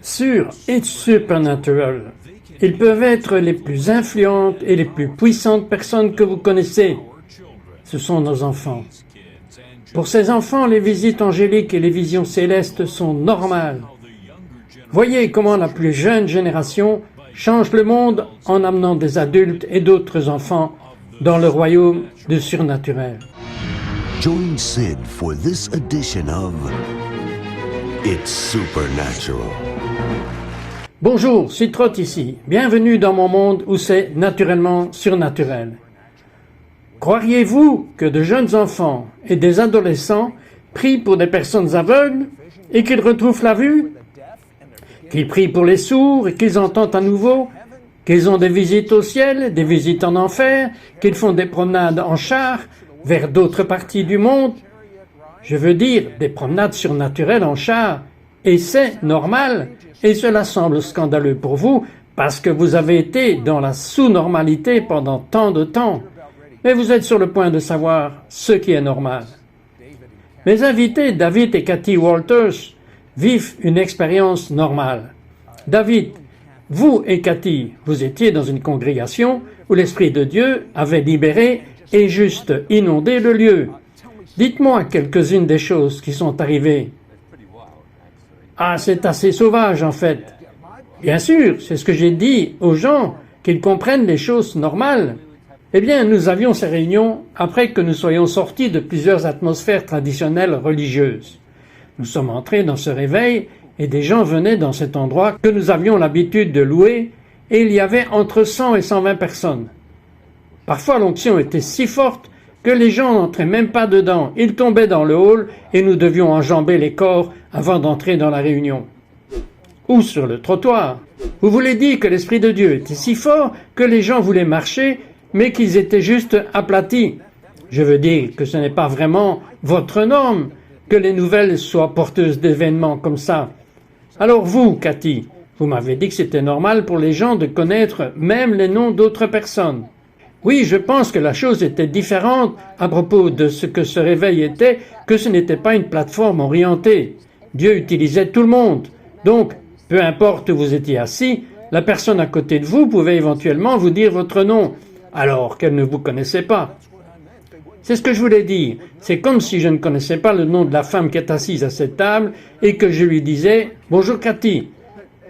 sur It's Supernatural. Ils peuvent être les plus influentes et les plus puissantes personnes que vous connaissez. Ce sont nos enfants. Pour ces enfants, les visites angéliques et les visions célestes sont normales. Voyez comment la plus jeune génération change le monde en amenant des adultes et d'autres enfants dans le royaume du surnaturel. Join Sid for this edition of It's Supernatural. Bonjour, Sid Trott ici. Bienvenue dans mon monde où c'est naturellement surnaturel. Croiriez-vous que de jeunes enfants et des adolescents prient pour des personnes aveugles et qu'ils retrouvent la vue? Qu'ils prient pour les sourds et qu'ils entendent à nouveau? Qu'ils ont des visites au ciel, des visites en enfer? Qu'ils font des promenades en char vers d'autres parties du monde? Je veux dire, des promenades surnaturelles en char. Et c'est normal. Et cela semble scandaleux pour vous parce que vous avez été dans la sous-normalité pendant tant de temps. Mais vous êtes sur le point de savoir ce qui est normal. Mes invités, David et Cathy Walters, vivent une expérience normale. David, vous et Cathy, vous étiez dans une congrégation où l'Esprit de Dieu avait libéré et juste inondé le lieu. Dites-moi quelques-unes des choses qui sont arrivées. Ah, c'est assez sauvage en fait. Bien sûr, c'est ce que j'ai dit aux gens, qu'ils comprennent les choses normales. Eh bien, nous avions ces réunions après que nous soyons sortis de plusieurs atmosphères traditionnelles religieuses. Nous sommes entrés dans ce réveil et des gens venaient dans cet endroit que nous avions l'habitude de louer et il y avait entre 100 et 120 personnes. Parfois, l'onction était si forte que les gens n'entraient même pas dedans. Ils tombaient dans le hall et nous devions enjamber les corps avant d'entrer dans la réunion. Ou sur le trottoir. Vous voulez dire que l'Esprit de Dieu était si fort que les gens voulaient marcher mais qu'ils étaient juste aplatis. Je veux dire que ce n'est pas vraiment votre norme que les nouvelles soient porteuses d'événements comme ça. Alors vous, Cathy, vous m'avez dit que c'était normal pour les gens de connaître même les noms d'autres personnes. Oui, je pense que la chose était différente à propos de ce que ce réveil était, que ce n'était pas une plateforme orientée. Dieu utilisait tout le monde. Donc, peu importe où vous étiez assis, la personne à côté de vous pouvait éventuellement vous dire votre nom, alors qu'elle ne vous connaissait pas. C'est ce que je voulais dire. C'est comme si je ne connaissais pas le nom de la femme qui est assise à cette table et que je lui disais « Bonjour Cathy ».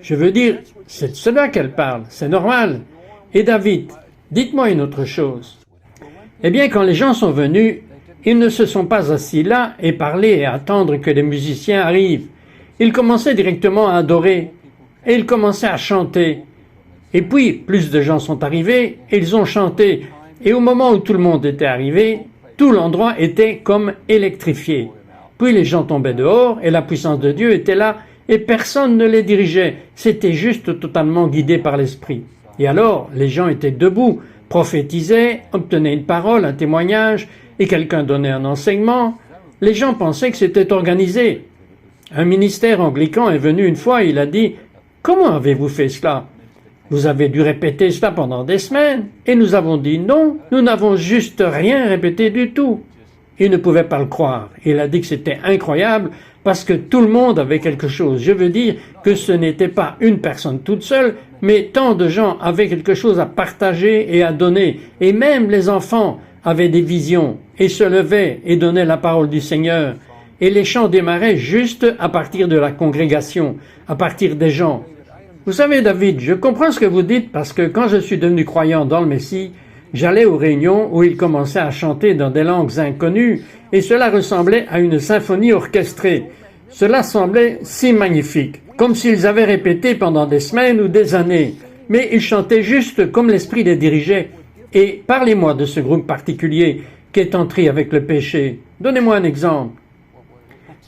Je veux dire, c'est de cela qu'elle parle, c'est normal. Et David, dites-moi une autre chose. Eh bien, quand les gens sont venus, ils ne se sont pas assis là et parlé et attendre que les musiciens arrivent. Ils commençaient directement à adorer et ils commençaient à chanter. Et puis, plus de gens sont arrivés et ils ont chanté. Et au moment où tout le monde était arrivé, tout l'endroit était comme électrifié. Puis les gens tombaient dehors et la puissance de Dieu était là et personne ne les dirigeait. C'était juste totalement guidé par l'Esprit. Et alors, les gens étaient debout, prophétisaient, obtenaient une parole, un témoignage, et quelqu'un donnait un enseignement. Les gens pensaient que c'était organisé. Un ministère anglican est venu une fois et il a dit « Comment avez-vous fait cela ? Vous avez dû répéter cela pendant des semaines. » Et nous avons dit « Non, nous n'avons juste rien répété du tout. » Il ne pouvait pas le croire. Il a dit que c'était incroyable parce que tout le monde avait quelque chose. Je veux dire que ce n'était pas une personne toute seule, mais tant de gens avaient quelque chose à partager et à donner. Et même les enfants avaient des visions et se levaient et donnaient la parole du Seigneur. Et les chants démarraient juste à partir de la congrégation, à partir des gens. Vous savez, David, je comprends ce que vous dites parce que quand je suis devenu croyant dans le Messie, j'allais aux réunions où ils commençaient à chanter dans des langues inconnues et cela ressemblait à une symphonie orchestrée. Cela semblait si magnifique, comme s'ils avaient répété pendant des semaines ou des années. Mais ils chantaient juste comme l'Esprit les dirigeait. Et parlez-moi de ce groupe particulier qui est entré avec le péché. Donnez-moi un exemple.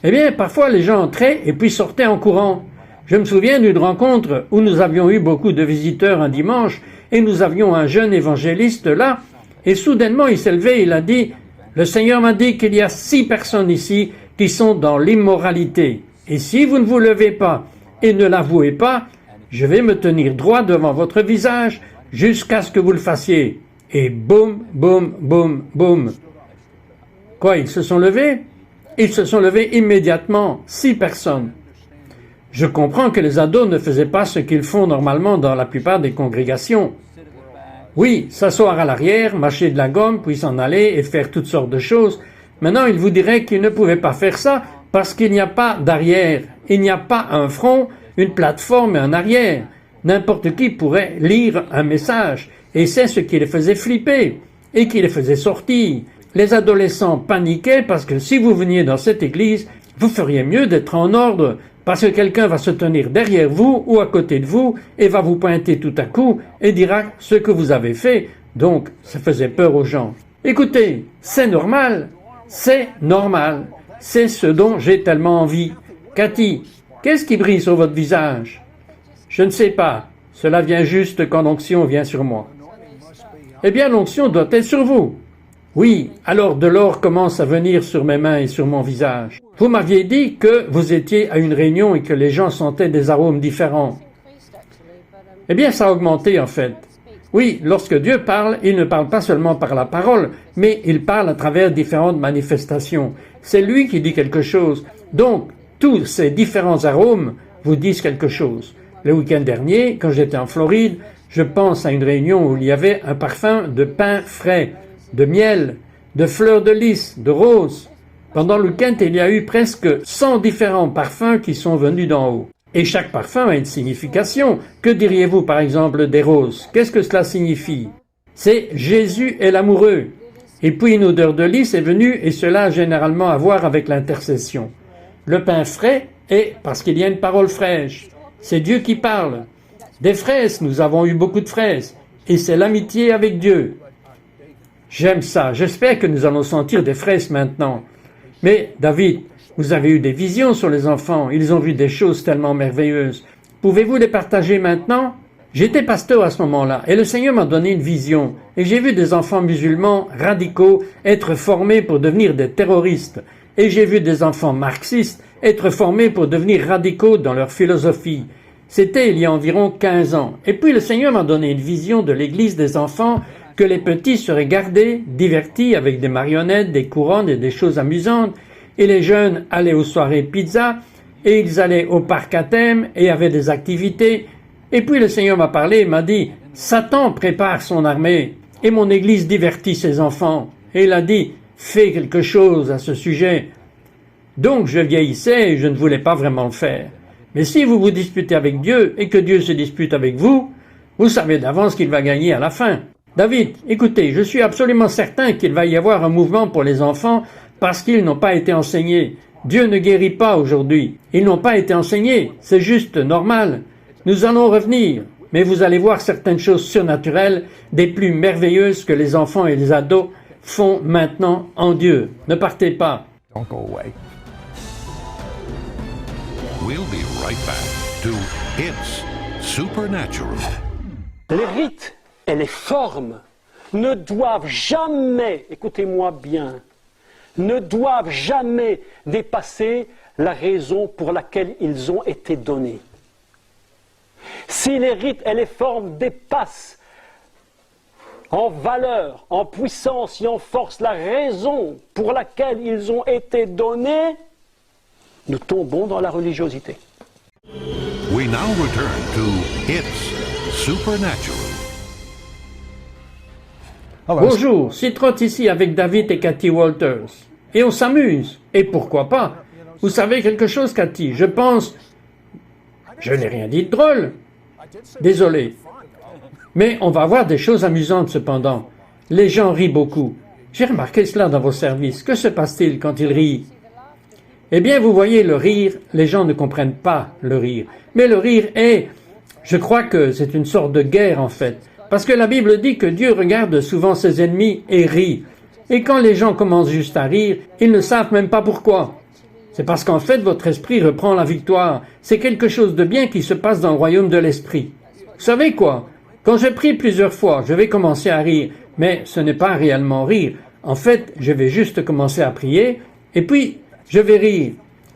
Eh bien, parfois les gens entraient et puis sortaient en courant. Je me souviens d'une rencontre où nous avions eu beaucoup de visiteurs un dimanche et nous avions un jeune évangéliste là et soudainement il s'est levé et il a dit « Le Seigneur m'a dit qu'il y a 6 personnes ici qui sont dans l'immoralité et si vous ne vous levez pas et ne l'avouez pas, je vais me tenir droit devant votre visage jusqu'à ce que vous le fassiez. » Et boum, boum, boum, boum. Quoi, ils se sont levés? Ils se sont levés immédiatement, 6 personnes. Je comprends que les ados ne faisaient pas ce qu'ils font normalement dans la plupart des congrégations. Oui, s'asseoir à l'arrière, mâcher de la gomme, puis s'en aller et faire toutes sortes de choses. Maintenant, il vous dirait qu'ils ne pouvaient pas faire ça parce qu'il n'y a pas d'arrière. Il n'y a pas un front, une plateforme et un arrière. N'importe qui pourrait lire un message, et c'est ce qui les faisait flipper et qui les faisait sortir. Les adolescents paniquaient parce que si vous veniez dans cette église, vous feriez mieux d'être en ordre, parce que quelqu'un va se tenir derrière vous ou à côté de vous et va vous pointer tout à coup et dira ce que vous avez fait. Donc, ça faisait peur aux gens. Écoutez, c'est normal, c'est normal. C'est ce dont j'ai tellement envie. Cathy, qu'est-ce qui brille sur votre visage? Je ne sais pas. Cela vient juste quand l'onction vient sur moi. Eh bien, l'onction doit être sur vous. Oui, alors de l'or commence à venir sur mes mains et sur mon visage. Vous m'aviez dit que vous étiez à une réunion et que les gens sentaient des arômes différents. Eh bien, ça a augmenté en fait. Oui, lorsque Dieu parle, il ne parle pas seulement par la parole, mais il parle à travers différentes manifestations. C'est lui qui dit quelque chose. Donc, tous ces différents arômes vous disent quelque chose. Le week-end dernier, quand j'étais en Floride, je pense à une réunion où il y avait un parfum de pain frais, de miel, de fleurs de lys, de roses. Pendant le week-end, il y a eu presque 100 différents parfums qui sont venus d'en haut. Et chaque parfum a une signification. Que diriez-vous par exemple des roses? Qu'est-ce que cela signifie? C'est Jésus est l'amoureux. Et puis une odeur de lys est venue et cela a généralement à voir avec l'intercession. Le pain frais est parce qu'il y a une parole fraîche. C'est Dieu qui parle. Des fraises, nous avons eu beaucoup de fraises. Et c'est l'amitié avec Dieu. J'aime ça. J'espère que nous allons sentir des fraises maintenant. Mais, David, vous avez eu des visions sur les enfants. Ils ont vu des choses tellement merveilleuses. Pouvez-vous les partager maintenant? J'étais pasteur à ce moment-là et le Seigneur m'a donné une vision. Et j'ai vu des enfants musulmans radicaux être formés pour devenir des terroristes. Et j'ai vu des enfants marxistes être formés pour devenir radicaux dans leur philosophie. C'était il y a environ 15 ans. Et puis le Seigneur m'a donné une vision de l'église des enfants que les petits seraient gardés, divertis avec des marionnettes, des couronnes et des choses amusantes. Et les jeunes allaient aux soirées pizza et ils allaient au parc à thème et avaient des activités. Et puis le Seigneur m'a parlé et m'a dit « Satan prépare son armée et mon église divertit ses enfants. » Et il a dit « Fais quelque chose à ce sujet. » Donc je vieillissais et je ne voulais pas vraiment le faire. Mais si vous vous disputez avec Dieu et que Dieu se dispute avec vous, vous savez d'avance qu'il va gagner à la fin. David, écoutez, je suis absolument certain qu'il va y avoir un mouvement pour les enfants parce qu'ils n'ont pas été enseignés. Dieu ne guérit pas aujourd'hui. Ils n'ont pas été enseignés. C'est juste normal. Nous allons revenir, mais vous allez voir certaines choses surnaturelles, des plus merveilleuses que les enfants et les ados font maintenant en Dieu. Ne partez pas. Don't go away. We'll be right back to It's Supernatural. Les rites et les formes ne doivent jamais, écoutez-moi bien, ne doivent jamais dépasser la raison pour laquelle ils ont été donnés. Si les rites et les formes dépassent en valeur, en puissance et en force la raison pour laquelle ils ont été donnés, nous tombons dans la religiosité. We now return to It's Supernatural. Hello. Bonjour, Citrot ici avec David et Cathy Walters. Et on s'amuse. Et pourquoi pas? Vous savez quelque chose, Cathy? Je pense... Je n'ai rien dit de drôle. Désolé. Mais on va voir des choses amusantes cependant. Les gens rient beaucoup. J'ai remarqué cela dans vos services. Que se passe-t-il quand ils rient? Eh bien, vous voyez, le rire, les gens ne comprennent pas le rire. Mais le rire est... Je crois que c'est une sorte de guerre en fait. Parce que la Bible dit que Dieu regarde souvent ses ennemis et rit. Et quand les gens commencent juste à rire, ils ne savent même pas pourquoi. C'est parce qu'en fait, votre esprit reprend la victoire. C'est quelque chose de bien qui se passe dans le royaume de l'esprit. Vous savez quoi? Quand je prie plusieurs fois, je vais commencer à rire. Mais ce n'est pas réellement rire. En fait, je vais juste commencer à prier. Et puis, je vais rire.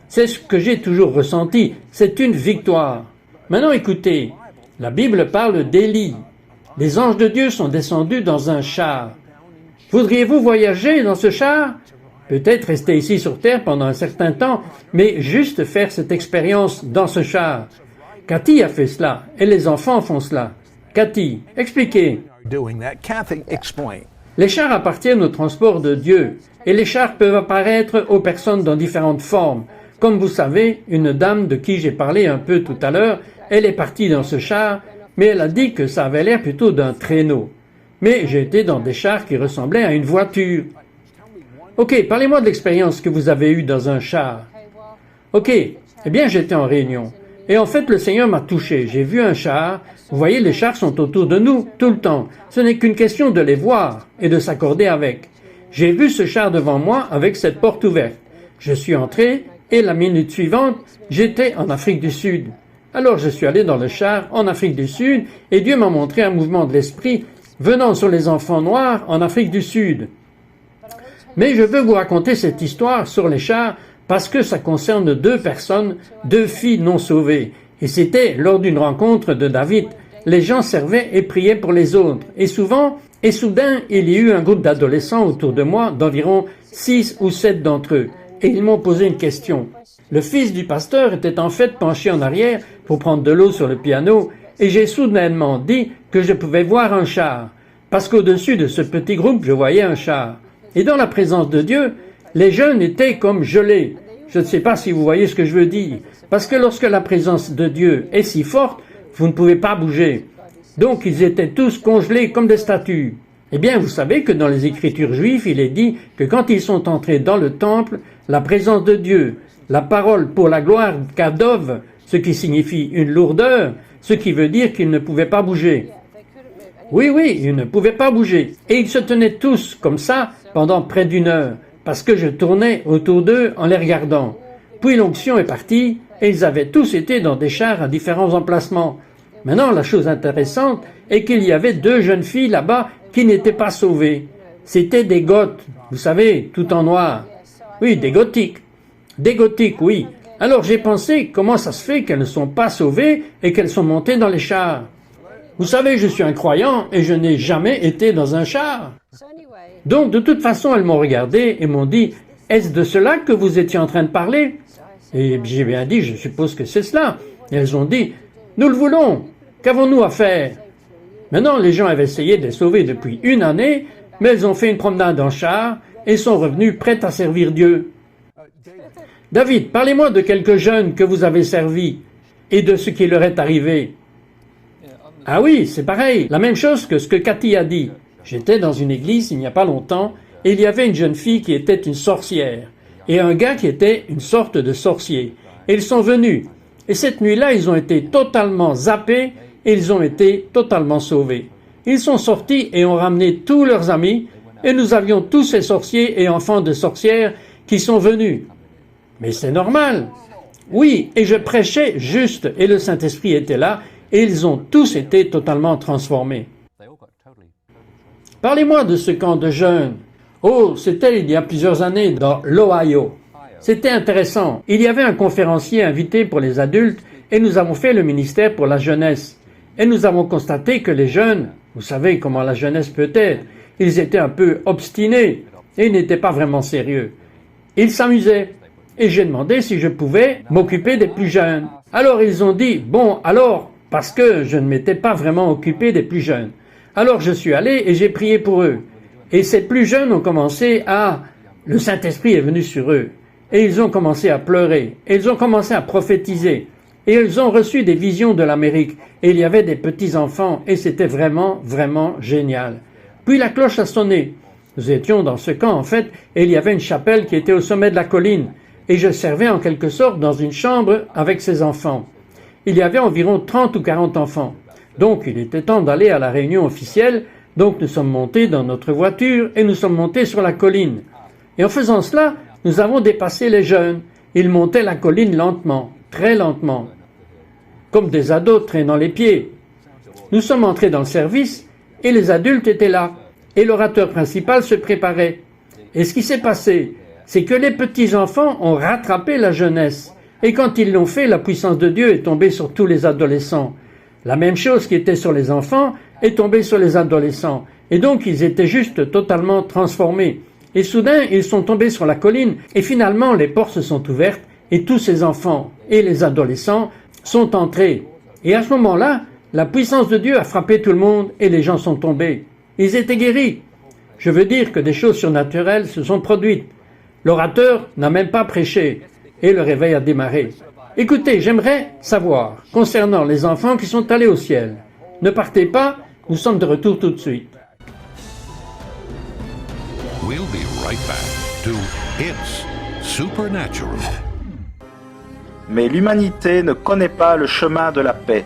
C'est ce que j'ai toujours ressenti. C'est une victoire. Maintenant, écoutez. La Bible parle d'Élie. Les anges de Dieu sont descendus dans un char. Voudriez-vous voyager dans ce char? peut-être rester ici sur Terre pendant un certain temps, mais juste faire cette expérience dans ce char. Cathy a fait cela, et les enfants font cela. Cathy, expliquez. Doing that. Kathy, explain. Les chars appartiennent au transport de Dieu, et les chars peuvent apparaître aux personnes dans différentes formes. Comme vous savez, une dame de qui j'ai parlé un peu tout à l'heure, elle est partie dans ce char, mais elle a dit que ça avait l'air plutôt d'un traîneau. Mais j'ai été dans des chars qui ressemblaient à une voiture. Ok, parlez-moi de l'expérience que vous avez eue dans un char. Ok, eh bien j'étais en réunion. Et en fait, le Seigneur m'a touché. J'ai vu un char. Vous voyez, les chars sont autour de nous, tout le temps. Ce n'est qu'une question de les voir et de s'accorder avec. J'ai vu ce char devant moi avec cette porte ouverte. Je suis entré et la minute suivante, j'étais en Afrique du Sud. Alors je suis allé dans le char en Afrique du Sud et Dieu m'a montré un mouvement de l'esprit venant sur les enfants noirs en Afrique du Sud. Mais je veux vous raconter cette histoire sur les chars parce que ça concerne deux personnes, deux filles non sauvées. Et c'était lors d'une rencontre de David. Les gens servaient et priaient pour les autres. Et soudain, il y a eu un groupe d'adolescents autour de moi, d'environ 6 ou 7 d'entre eux. Et ils m'ont posé une question. Le fils du pasteur était en fait penché en arrière pour prendre de l'eau sur le piano, et j'ai soudainement dit que je pouvais voir un char. Parce qu'au-dessus de ce petit groupe, je voyais un char. Et dans la présence de Dieu, les jeunes étaient comme gelés. Je ne sais pas si vous voyez ce que je veux dire. Parce que lorsque la présence de Dieu est si forte, vous ne pouvez pas bouger. Donc ils étaient tous congelés comme des statues. Eh bien, vous savez que dans les Écritures juives, il est dit que quand ils sont entrés dans le temple, la présence de Dieu, la parole pour la gloire kadov, ce qui signifie une lourdeur, ce qui veut dire qu'ils ne pouvaient pas bouger. Oui, ils ne pouvaient pas bouger. Et ils se tenaient tous comme ça pendant près d'1 heure, parce que je tournais autour d'eux en les regardant. Puis l'onction est partie, et ils avaient tous été dans des chars à différents emplacements. Maintenant, la chose intéressante est qu'il y avait 2 jeunes filles là-bas qui n'étaient pas sauvées. C'était des goths, vous savez, tout en noir. Oui, des gothiques. Des gothiques, oui. Alors j'ai pensé, comment ça se fait qu'elles ne sont pas sauvées et qu'elles sont montées dans les chars? Vous savez, je suis un croyant et je n'ai jamais été dans un char. Donc, de toute façon, elles m'ont regardé et m'ont dit, « Est-ce de cela que vous étiez en train de parler ?» Et j'ai bien dit, je suppose que c'est cela. Et elles ont dit, « Nous le voulons. Qu'avons-nous à faire ?» Maintenant, les gens avaient essayé de les sauver depuis 1 année, mais elles ont fait une promenade en char et sont revenus prêtes à servir Dieu. David, parlez-moi de quelques jeunes que vous avez servis et de ce qui leur est arrivé. Ah oui, c'est pareil, la même chose que ce que Cathy a dit. J'étais dans une église il n'y a pas longtemps et il y avait une jeune fille qui était une sorcière et un gars qui était une sorte de sorcier. Et ils sont venus. Et cette nuit-là, ils ont été totalement zappés et ils ont été totalement sauvés. Ils sont sortis et ont ramené tous leurs amis et nous avions tous ces sorciers et enfants de sorcières qui sont venus. Mais c'est normal. Oui, et je prêchais juste et le Saint-Esprit était là et ils ont tous été totalement transformés. Parlez-moi de ce camp de jeunes. Oh, c'était il y a plusieurs années dans l'Ohio. C'était intéressant. Il y avait un conférencier invité pour les adultes et nous avons fait le ministère pour la jeunesse. Et nous avons constaté que les jeunes, vous savez comment la jeunesse peut être, ils étaient un peu obstinés et n'étaient pas vraiment sérieux. Ils s'amusaient. Et j'ai demandé si je pouvais m'occuper des plus jeunes. Alors ils ont dit, bon, alors, parce que je ne m'étais pas vraiment occupé des plus jeunes. Alors je suis allé et j'ai prié pour eux. Et ces plus jeunes ont commencé le Saint-Esprit est venu sur eux. Et ils ont commencé à pleurer. Et ils ont commencé à prophétiser. Et ils ont reçu des visions de l'Amérique. Et il y avait des petits-enfants. Et c'était vraiment, vraiment génial. Puis la cloche a sonné. Nous étions dans ce camp, en fait, et il y avait une chapelle qui était au sommet de la colline. Et je servais en quelque sorte dans une chambre avec ces enfants. Il y avait environ 30 ou 40 enfants. Donc il était temps d'aller à la réunion officielle, donc nous sommes montés dans notre voiture et nous sommes montés sur la colline. Et en faisant cela, nous avons dépassé les jeunes. Ils montaient la colline lentement, très lentement, comme des ados traînant les pieds. Nous sommes entrés dans le service et les adultes étaient là. Et l'orateur principal se préparait. Et ce qui s'est passé, c'est que les petits-enfants ont rattrapé la jeunesse. Et quand ils l'ont fait, la puissance de Dieu est tombée sur tous les adolescents. La même chose qui était sur les enfants est tombée sur les adolescents. Et donc, ils étaient juste totalement transformés. Et soudain, ils sont tombés sur la colline, et finalement, les portes se sont ouvertes, et tous ces enfants et les adolescents sont entrés. Et à ce moment-là, la puissance de Dieu a frappé tout le monde, et les gens sont tombés. Ils étaient guéris. Je veux dire que des choses surnaturelles se sont produites. L'orateur n'a même pas prêché, et le réveil a démarré. Écoutez, j'aimerais savoir, concernant les enfants qui sont allés au ciel. Ne partez pas, nous sommes de retour tout de suite. We'll be right back to It's Supernatural. Mais l'humanité ne connaît pas le chemin de la paix.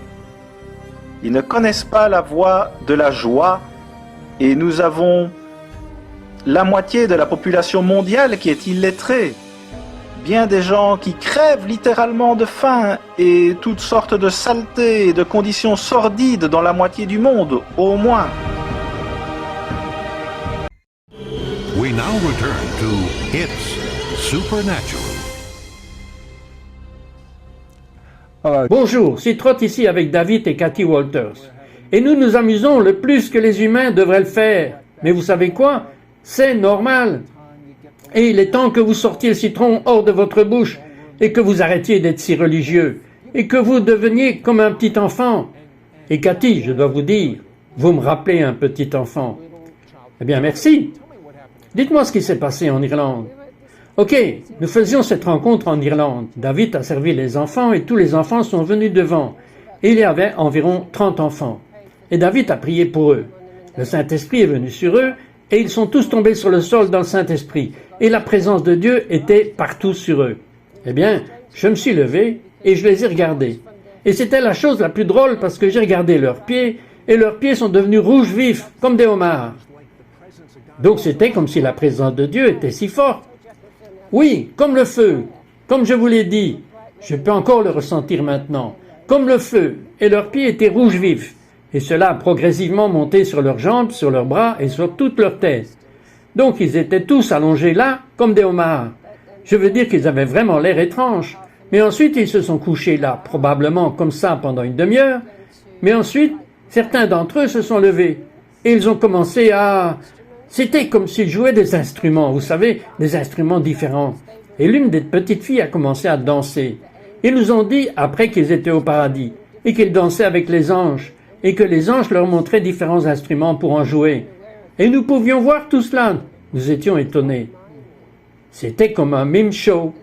Ils ne connaissent pas la voie de la joie et nous avons la moitié de la population mondiale qui est illettrée. Bien des gens qui crèvent littéralement de faim et toutes sortes de saletés et de conditions sordides dans la moitié du monde, au moins. We now return to It's Supernatural. Bonjour, c'est Trott ici avec David et Cathy Walters. Et nous nous amusons le plus que les humains devraient le faire. Mais vous savez quoi? C'est normal. Et il est temps que vous sortiez le citron hors de votre bouche et que vous arrêtiez d'être si religieux et que vous deveniez comme un petit enfant. Et Cathy, je dois vous dire, vous me rappelez un petit enfant. Eh bien, merci. Dites-moi ce qui s'est passé en Irlande. Ok, nous faisions cette rencontre en Irlande. David a servi les enfants et tous les enfants sont venus devant. Et il y avait environ 30 enfants. Et David a prié pour eux. Le Saint-Esprit est venu sur eux et ils sont tous tombés sur le sol dans le Saint-Esprit. Et la présence de Dieu était partout sur eux. Eh bien, je me suis levé et je les ai regardés. Et c'était la chose la plus drôle parce que j'ai regardé leurs pieds et leurs pieds sont devenus rouges vifs comme des homards. Donc c'était comme si la présence de Dieu était si forte. Oui, comme le feu, comme je vous l'ai dit, je peux encore le ressentir maintenant, comme le feu, et leurs pieds étaient rouges vifs, et cela a progressivement monté sur leurs jambes, sur leurs bras et sur toute leur tête. Donc ils étaient tous allongés là, comme des homards. Je veux dire qu'ils avaient vraiment l'air étrange, mais ensuite ils se sont couchés là, probablement comme ça pendant une demi-heure, mais ensuite, certains d'entre eux se sont levés, et ils ont commencé à... C'était comme s'ils jouaient des instruments, vous savez, des instruments différents. Et l'une des petites filles a commencé à danser. Ils nous ont dit, après qu'ils étaient au paradis, et qu'ils dansaient avec les anges, et que les anges leur montraient différents instruments pour en jouer. Et nous pouvions voir tout cela. Nous étions étonnés. C'était comme un mime show.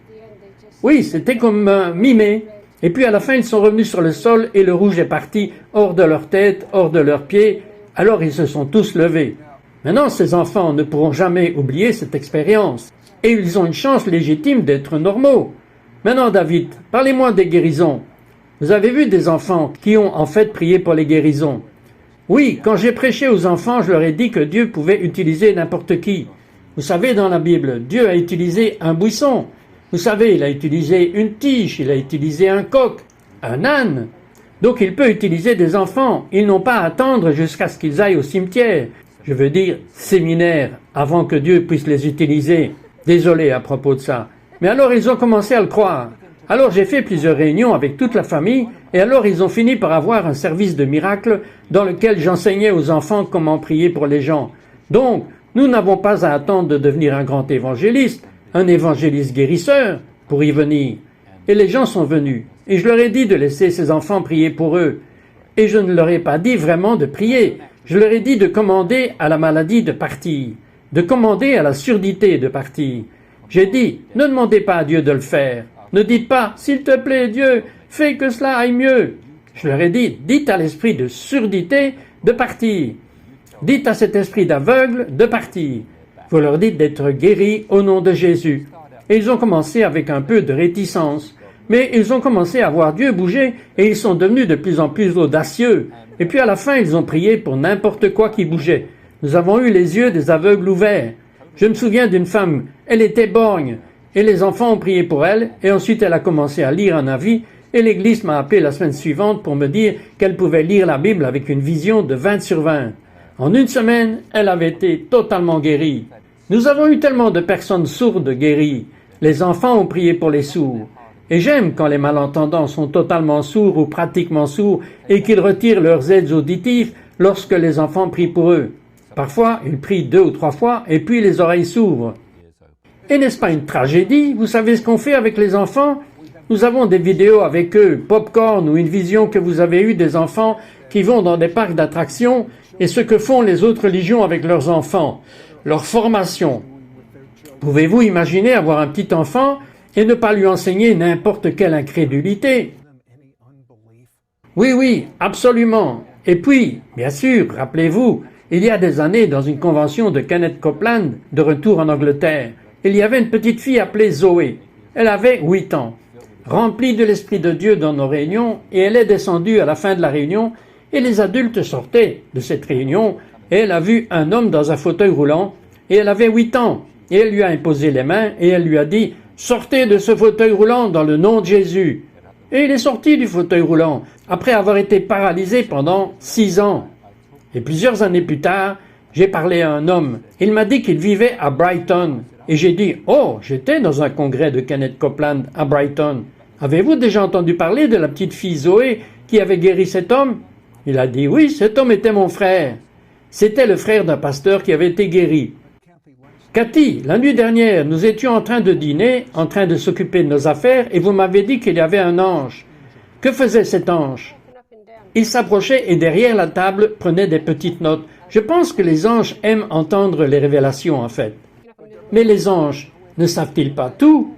Oui, c'était comme un mimé. Et puis à la fin, ils sont revenus sur le sol, et le rouge est parti hors de leur tête, hors de leurs pieds. Alors ils se sont tous levés. Maintenant, ces enfants ne pourront jamais oublier cette expérience. Et ils ont une chance légitime d'être normaux. Maintenant, David, parlez-moi des guérisons. Vous avez vu des enfants qui ont en fait prié pour les guérisons? Oui, quand j'ai prêché aux enfants, je leur ai dit que Dieu pouvait utiliser n'importe qui. Vous savez, dans la Bible, Dieu a utilisé un buisson. Vous savez, il a utilisé une tige, il a utilisé un coq, un âne. Donc il peut utiliser des enfants. Ils n'ont pas à attendre jusqu'à ce qu'ils aillent au cimetière. Je veux dire séminaire, avant que Dieu puisse les utiliser. Désolé à propos de ça. Mais alors ils ont commencé à le croire. Alors j'ai fait plusieurs réunions avec toute la famille, et alors ils ont fini par avoir un service de miracle dans lequel j'enseignais aux enfants comment prier pour les gens. Donc, nous n'avons pas à attendre de devenir un grand évangéliste guérisseur, pour y venir. Et les gens sont venus, et je leur ai dit de laisser ces enfants prier pour eux. Et je ne leur ai pas dit vraiment de prier. Je leur ai dit de commander à la maladie de partir, de commander à la surdité de partir. J'ai dit, ne demandez pas à Dieu de le faire. Ne dites pas, s'il te plaît Dieu, fais que cela aille mieux. Je leur ai dit, dites à l'esprit de surdité de partir. Dites à cet esprit d'aveugle de partir. Vous leur dites d'être guéris au nom de Jésus. Et ils ont commencé avec un peu de réticence. Mais ils ont commencé à voir Dieu bouger et ils sont devenus de plus en plus audacieux. Et puis à la fin, ils ont prié pour n'importe quoi qui bougeait. Nous avons eu les yeux des aveugles ouverts. Je me souviens d'une femme, elle était borgne, et les enfants ont prié pour elle, et ensuite elle a commencé à lire un avis, et l'église m'a appelé la semaine suivante pour me dire qu'elle pouvait lire la Bible avec une vision de 20 sur 20. En une semaine, elle avait été totalement guérie. Nous avons eu tellement de personnes sourdes guéries. Les enfants ont prié pour les sourds. Et j'aime quand les malentendants sont totalement sourds ou pratiquement sourds et qu'ils retirent leurs aides auditives lorsque les enfants prient pour eux. Parfois, il prie 2 ou 3 fois et puis les oreilles s'ouvrent. Et n'est-ce pas une tragédie? Vous savez ce qu'on fait avec les enfants? Nous avons des vidéos avec eux, popcorn ou une vision que vous avez eue des enfants qui vont dans des parcs d'attractions et ce que font les autres religions avec leurs enfants, leur formation. Pouvez-vous imaginer avoir un petit enfant et ne pas lui enseigner n'importe quelle incrédulité? Oui, absolument. Et puis, bien sûr, rappelez-vous, il y a des années, dans une convention de Kenneth Copeland, de retour en Angleterre, il y avait une petite fille appelée Zoé. Elle avait 8 ans. Remplie de l'Esprit de Dieu dans nos réunions, et elle est descendue à la fin de la réunion, et les adultes sortaient de cette réunion, et elle a vu un homme dans un fauteuil roulant, et elle avait 8 ans, et elle lui a imposé les mains, et elle lui a dit « Sortez de ce fauteuil roulant dans le nom de Jésus ». Et il est sorti du fauteuil roulant, après avoir été paralysé pendant 6 ans. Et plusieurs années plus tard, j'ai parlé à un homme. Il m'a dit qu'il vivait à Brighton. Et j'ai dit « Oh, j'étais dans un congrès de Kenneth Copeland à Brighton. Avez-vous déjà entendu parler de la petite fille Zoé qui avait guéri cet homme ?» Il a dit « Oui, cet homme était mon frère. C'était le frère d'un pasteur qui avait été guéri. » Cathy, la nuit dernière, nous étions en train de dîner, en train de s'occuper de nos affaires, et vous m'avez dit qu'il y avait un ange. Que faisait cet ange? Il s'approchait et derrière la table prenait des petites notes. Je pense que les anges aiment entendre les révélations, en fait. Mais les anges, ne savent-ils pas tout?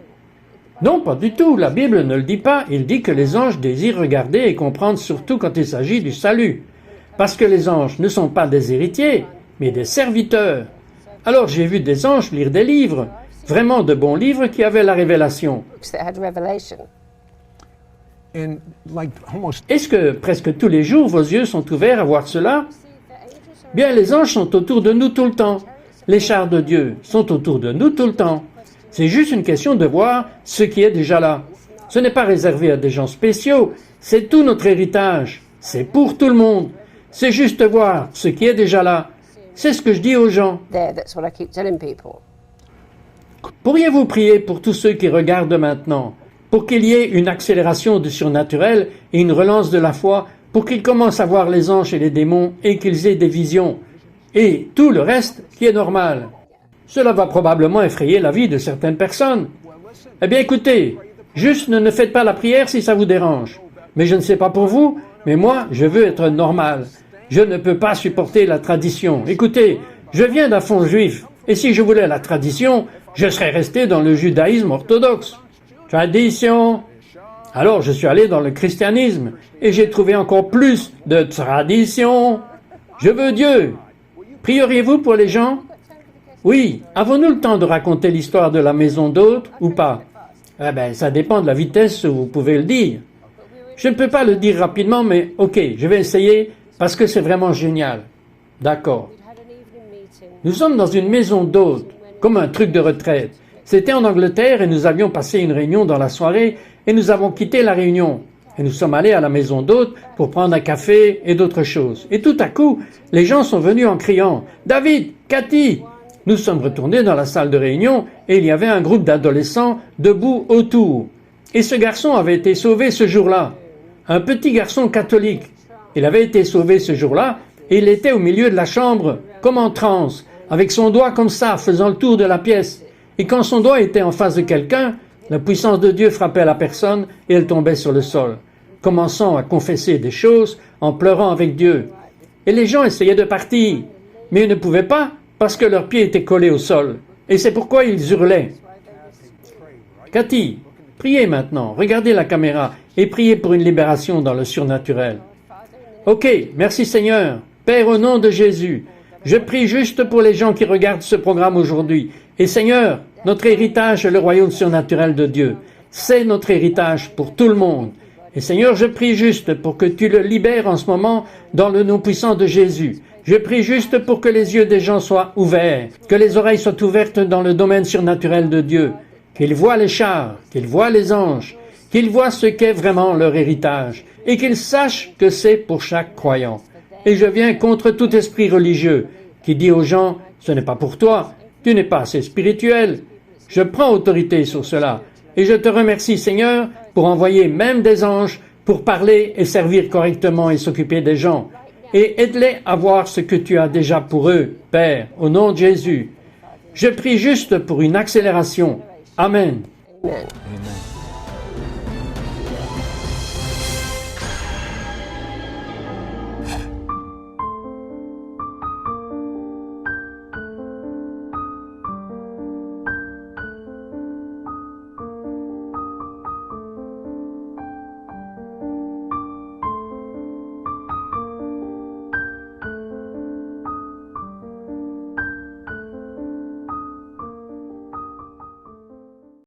Non, pas du tout. La Bible ne le dit pas. Il dit que les anges désirent regarder et comprendre surtout quand il s'agit du salut. Parce que les anges ne sont pas des héritiers, mais des serviteurs. Alors j'ai vu des anges lire des livres, vraiment de bons livres qui avaient la révélation. Est-ce que presque tous les jours vos yeux sont ouverts à voir cela? Bien, les anges sont autour de nous tout le temps. Les chars de Dieu sont autour de nous tout le temps. C'est juste une question de voir ce qui est déjà là. Ce n'est pas réservé à des gens spéciaux, c'est tout notre héritage. C'est pour tout le monde. C'est juste voir ce qui est déjà là. C'est ce que je dis aux gens. Pourriez-vous prier pour tous ceux qui regardent maintenant, pour qu'il y ait une accélération du surnaturel et une relance de la foi, pour qu'ils commencent à voir les anges et les démons et qu'ils aient des visions, et tout le reste qui est normal. Cela va probablement effrayer la vie de certaines personnes. Eh bien écoutez, juste ne faites pas la prière si ça vous dérange. Mais je ne sais pas pour vous, mais moi, je veux être normal. Je ne peux pas supporter la tradition. Écoutez, je viens d'un fond juif, et si je voulais la tradition, je serais resté dans le judaïsme orthodoxe. Tradition. Alors je suis allé dans le christianisme, et j'ai trouvé encore plus de tradition. Je veux Dieu. Prieriez-vous pour les gens? Oui. Avons-nous le temps de raconter l'histoire de la maison d'hôtes ou pas? Eh bien, ça dépend de la vitesse où vous pouvez le dire. Je ne peux pas le dire rapidement, mais ok, je vais essayer parce que c'est vraiment génial. D'accord. Nous sommes dans une maison d'hôtes, comme un truc de retraite. C'était en Angleterre et nous avions passé une réunion dans la soirée et nous avons quitté la réunion. Et nous sommes allés à la maison d'hôtes pour prendre un café et d'autres choses. Et tout à coup, les gens sont venus en criant « David, Cathy !» Nous sommes retournés dans la salle de réunion et il y avait un groupe d'adolescents debout autour. Et ce garçon avait été sauvé ce jour-là. Un petit garçon catholique. Il avait été sauvé ce jour-là et il était au milieu de la chambre, comme en transe, avec son doigt comme ça, faisant le tour de la pièce. Et quand son doigt était en face de quelqu'un, la puissance de Dieu frappait la personne et elle tombait sur le sol, commençant à confesser des choses en pleurant avec Dieu. Et les gens essayaient de partir, mais ils ne pouvaient pas parce que leurs pieds étaient collés au sol. Et c'est pourquoi ils hurlaient. Cathy, priez maintenant, regardez la caméra et priez pour une libération dans le surnaturel. Ok, merci Seigneur. Père, au nom de Jésus, je prie juste pour les gens qui regardent ce programme aujourd'hui. Et Seigneur, notre héritage est le royaume surnaturel de Dieu. C'est notre héritage pour tout le monde. Et Seigneur, je prie juste pour que tu le libères en ce moment dans le nom puissant de Jésus. Je prie juste pour que les yeux des gens soient ouverts, que les oreilles soient ouvertes dans le domaine surnaturel de Dieu, qu'ils voient les chars, qu'ils voient les anges, qu'ils voient ce qu'est vraiment leur héritage, et qu'ils sachent que c'est pour chaque croyant. Et je viens contre tout esprit religieux qui dit aux gens, ce n'est pas pour toi, tu n'es pas assez spirituel. Je prends autorité sur cela, et je te remercie Seigneur pour envoyer même des anges pour parler et servir correctement et s'occuper des gens. et aide-les à voir ce que tu as déjà pour eux, Père, au nom de Jésus. Je prie juste pour une accélération. Amen. Amen. Amen.